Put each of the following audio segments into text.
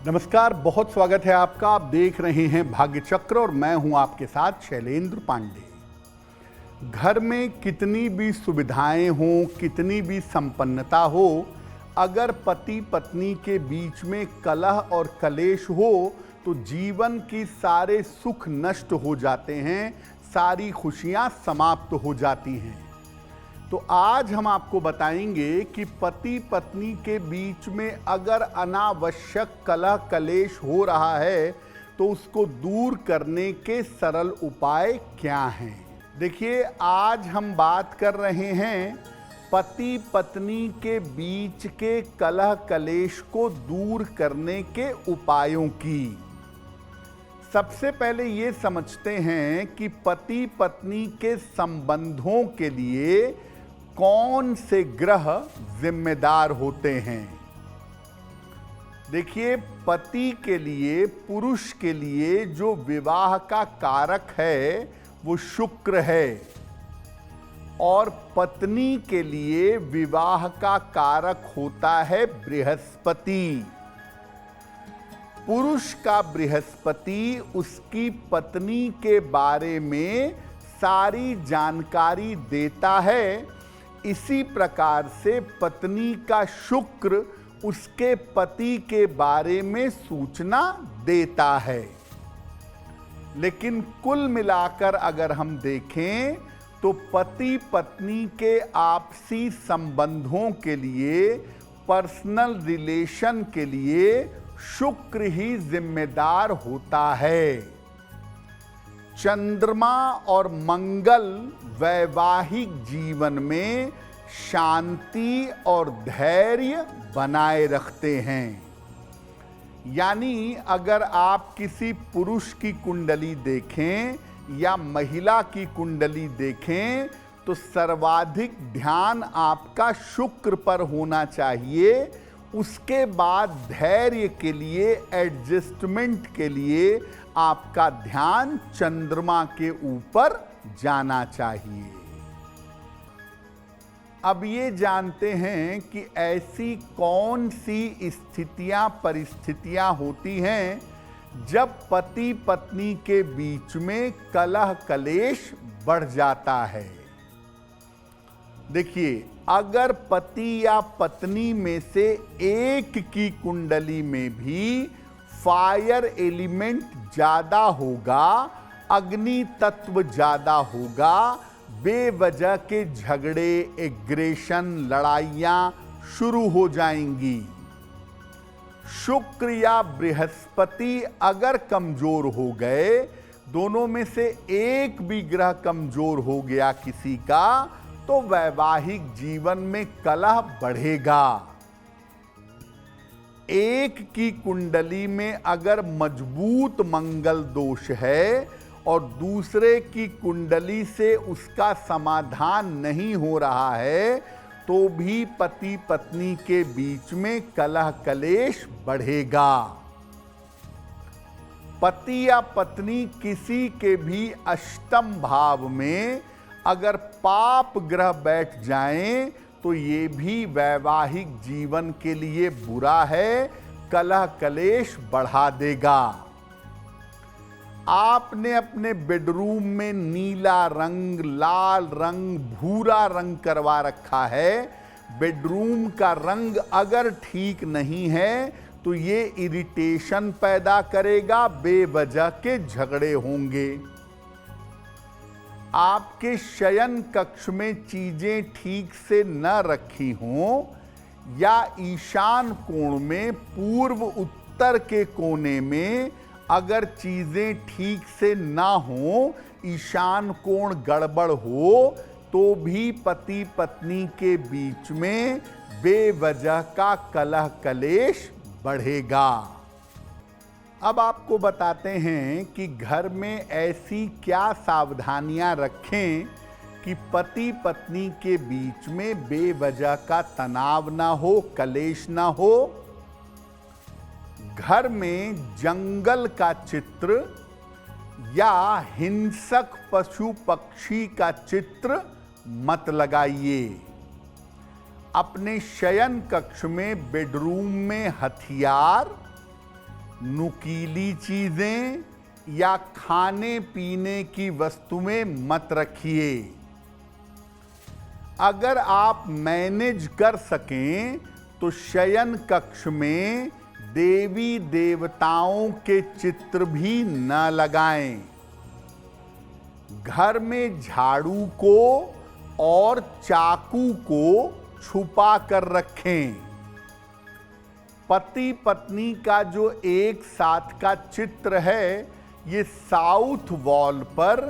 नमस्कार, बहुत स्वागत है आपका। आप देख रहे हैं भाग्य चक्र और मैं हूं आपके साथ शैलेंद्र पांडे। घर में कितनी भी सुविधाएं हों, कितनी भी संपन्नता हो, अगर पति पत्नी के बीच में कलह और कलेश हो तो जीवन की सारे सुख नष्ट हो जाते हैं, सारी खुशियां समाप्त हो जाती हैं। तो आज हम आपको बताएंगे कि पति पत्नी के बीच में अगर अनावश्यक कलह कलेश हो रहा है तो उसको दूर करने के सरल उपाय क्या हैं। देखिए, आज हम बात कर रहे हैं पति पत्नी के बीच के कलह कलेश को दूर करने के उपायों की। सबसे पहले ये समझते हैं कि पति पत्नी के संबंधों के लिए कौन से ग्रह जिम्मेदार होते हैं। देखिए, पति के लिए, पुरुष के लिए जो विवाह का कारक है वो शुक्र है और पत्नी के लिए विवाह का कारक होता है बृहस्पति। पुरुष का बृहस्पति उसकी पत्नी के बारे में सारी जानकारी देता है। इसी प्रकार से पत्नी का शुक्र उसके पति के बारे में सूचना देता है। लेकिन कुल मिलाकर अगर हम देखें तो पति पत्नी के आपसी संबंधों के लिए, पर्सनल रिलेशन के लिए शुक्र ही जिम्मेदार होता है। चंद्रमा और मंगल वैवाहिक जीवन में शांति और धैर्य बनाए रखते हैं। यानी अगर आप किसी पुरुष की कुंडली देखें या महिला की कुंडली देखें तो सर्वाधिक ध्यान आपका शुक्र पर होना चाहिए। उसके बाद धैर्य के लिए, एडजस्टमेंट के लिए आपका ध्यान चंद्रमा के ऊपर जाना चाहिए। अब ये जानते हैं कि ऐसी कौन सी स्थितियां, परिस्थितियां होती हैं जब पति पत्नी के बीच में कलह कलेश बढ़ जाता है। देखिए, अगर पति या पत्नी में से एक की कुंडली में भी फायर एलिमेंट ज्यादा होगा, अग्नि तत्व ज्यादा होगा, बेवजह के झगड़े, एग्रेशन, लड़ाइयां शुरू हो जाएंगी। शुक्र या बृहस्पति अगर कमजोर हो गए, दोनों में से एक भी ग्रह कमजोर हो गया किसी का, तो वैवाहिक जीवन में कलह बढ़ेगा। एक की कुंडली में अगर मजबूत मंगल दोष है और दूसरे की कुंडली से उसका समाधान नहीं हो रहा है तो भी पति पत्नी के बीच में कलह कलेश बढ़ेगा। पति या पत्नी किसी के भी अष्टम भाव में अगर पाप ग्रह बैठ जाएं तो ये भी वैवाहिक जीवन के लिए बुरा है, कलह कलेश बढ़ा देगा। आपने अपने बेडरूम में नीला रंग, लाल रंग, भूरा रंग करवा रखा है। बेडरूम का रंग अगर ठीक नहीं है तो ये इरिटेशन पैदा करेगा, बेवजह के झगड़े होंगे। आपके शयन कक्ष में चीजें ठीक से न रखी हों या ईशान कोण में, पूर्व उत्तर के कोने में अगर चीजें ठीक से ना हो, ईशान कोण गड़बड़ हो, तो भी पति पत्नी के बीच में बेवजह का कलह कलेश बढ़ेगा। अब आपको बताते हैं कि घर में ऐसी क्या सावधानियां रखें कि पति पत्नी के बीच में बेवजह का तनाव ना हो, कलेश ना हो। घर में जंगल का चित्र या हिंसक पशु पक्षी का चित्र मत लगाइए। अपने शयन कक्ष में, बेडरूम में हथियार नुकीली चीजें या खाने पीने की वस्तुएं मत रखिए। अगर आप मैनेज कर सकें तो शयन कक्ष में देवी देवताओं के चित्र भी न लगाएं। घर में झाड़ू को और चाकू को छुपा कर रखें। पति पत्नी का जो एक साथ का चित्र है, ये साउथ वॉल पर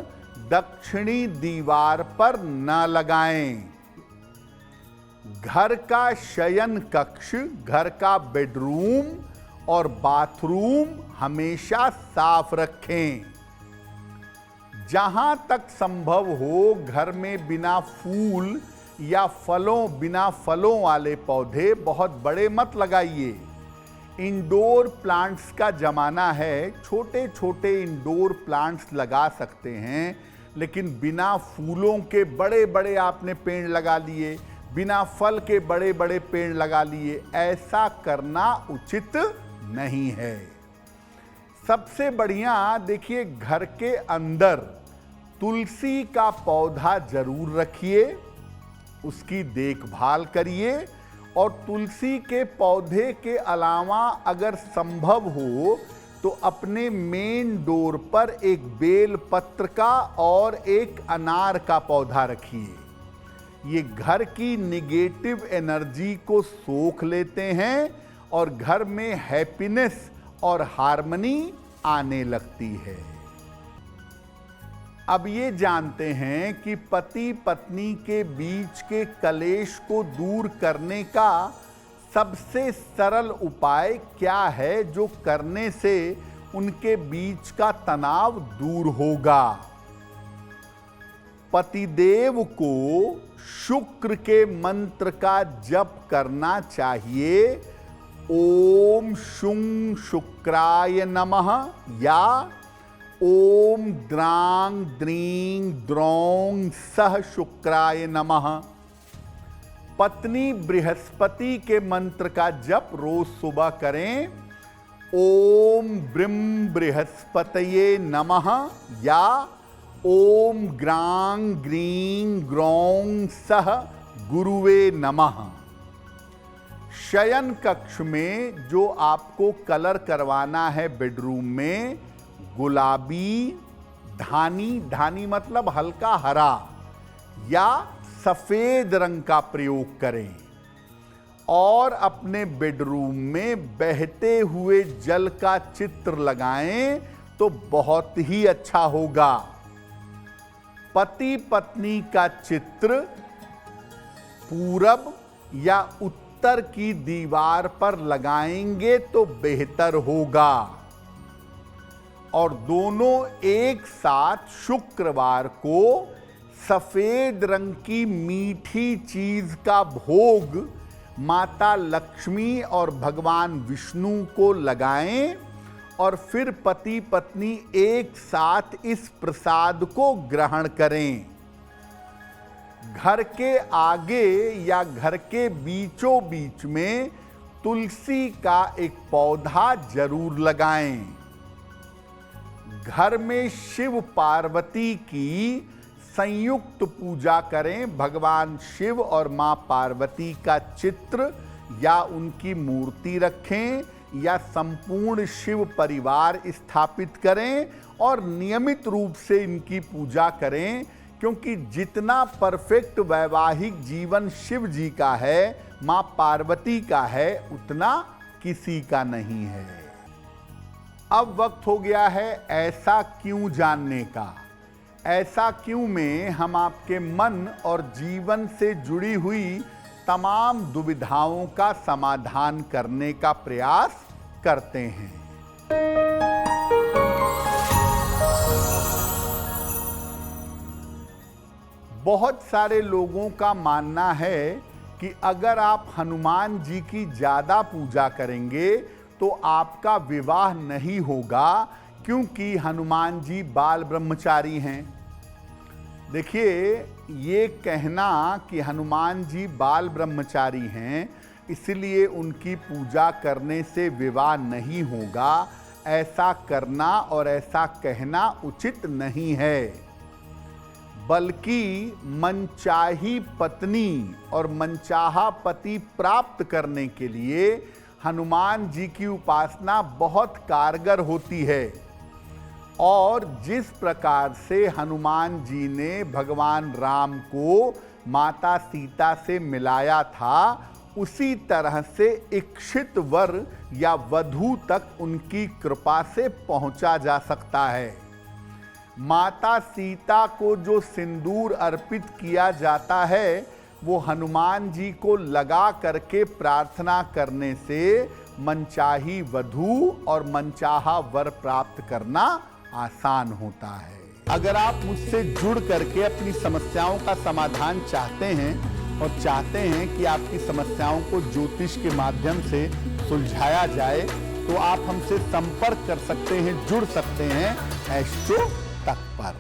दक्षिणी दीवार पर न लगाएं। घर का शयन कक्ष, घर का बेडरूम और बाथरूम हमेशा साफ रखें। जहां तक संभव हो घर में बिना फूल या बिना फलों वाले पौधे बहुत बड़े मत लगाइए। इंडोर प्लांट्स का जमाना है, छोटे छोटे इंडोर प्लांट्स लगा सकते हैं, लेकिन बिना फूलों के बड़े बड़े आपने पेड़ लगा लिए, बिना फल के बड़े बड़े पेड़ लगा लिए, ऐसा करना उचित नहीं है। सबसे बढ़िया देखिए, घर के अंदर तुलसी का पौधा जरूर रखिए, उसकी देखभाल करिए, और तुलसी के पौधे के अलावा अगर संभव हो तो अपने मेन डोर पर एक बेल पत्र का और एक अनार का पौधा रखिए। ये घर की निगेटिव एनर्जी को सोख लेते हैं और घर में हैप्पीनेस और हार्मनी आने लगती है। अब ये जानते हैं कि पति पत्नी के बीच के कलेश को दूर करने का सबसे सरल उपाय क्या है, जो करने से उनके बीच का तनाव दूर होगा। पतिदेव को शुक्र के मंत्र का जप करना चाहिए। ओम शुं शुक्राय नमः या ओम द्रांग द्रीं द्रौं सह शुक्राय नमः। पत्नी बृहस्पति के मंत्र का जप रोज सुबह करें। ओम ब्रिं बृहस्पतये नमः या ओम ग्रां ग्रीं ग्रौं सह गुरुवे नमः। शयन कक्ष में जो आपको कलर करवाना है बेडरूम में, गुलाबी, धानी मतलब हल्का हरा या सफेद रंग का प्रयोग करें, और अपने बेडरूम में बहते हुए जल का चित्र लगाएं तो बहुत ही अच्छा होगा। पति पत्नी का चित्र पूरब या उत्तर की दीवार पर लगाएंगे तो बेहतर होगा। और दोनों एक साथ शुक्रवार को सफेद रंग की मीठी चीज का भोग माता लक्ष्मी और भगवान विष्णु को लगाएं, और फिर पति पत्नी एक साथ इस प्रसाद को ग्रहण करें। घर के आगे या घर के बीचों बीच में तुलसी का एक पौधा जरूर लगाएं। घर में शिव पार्वती की संयुक्त पूजा करें। भगवान शिव और मां पार्वती का चित्र या उनकी मूर्ति रखें, या संपूर्ण शिव परिवार स्थापित करें और नियमित रूप से इनकी पूजा करें, क्योंकि जितना परफेक्ट वैवाहिक जीवन शिव जी का है, मां पार्वती का है, उतना किसी का नहीं है। अब वक्त हो गया है ऐसा क्यों जानने का। ऐसा क्यों में हम आपके मन और जीवन से जुड़ी हुई तमाम दुविधाओं का समाधान करने का प्रयास करते हैं। बहुत सारे लोगों का मानना है कि अगर आप हनुमान जी की ज़्यादा पूजा करेंगे तो आपका विवाह नहीं होगा, क्योंकि हनुमान जी बाल ब्रह्मचारी हैं। देखिए, ये कहना कि हनुमान जी बाल ब्रह्मचारी हैं इसलिए उनकी पूजा करने से विवाह नहीं होगा, ऐसा करना और ऐसा कहना उचित नहीं है, बल्कि मनचाही पत्नी और मनचाहा पति प्राप्त करने के लिए हनुमान जी की उपासना बहुत कारगर होती है। और जिस प्रकार से हनुमान जी ने भगवान राम को माता सीता से मिलाया था, उसी तरह से इच्छित वर या वधू तक उनकी कृपा से पहुंचा जा सकता है। माता सीता को जो सिंदूर अर्पित किया जाता है, वो हनुमान जी को लगा करके प्रार्थना करने से मनचाही वधू और मनचाहा वर प्राप्त करना आसान होता है। अगर आप मुझसे जुड़ करके अपनी समस्याओं का समाधान चाहते हैं और चाहते हैं कि आपकी समस्याओं को ज्योतिष के माध्यम से सुलझाया जाए, तो आप हमसे संपर्क कर सकते हैं, जुड़ सकते हैं एस्ट्रो तक पर।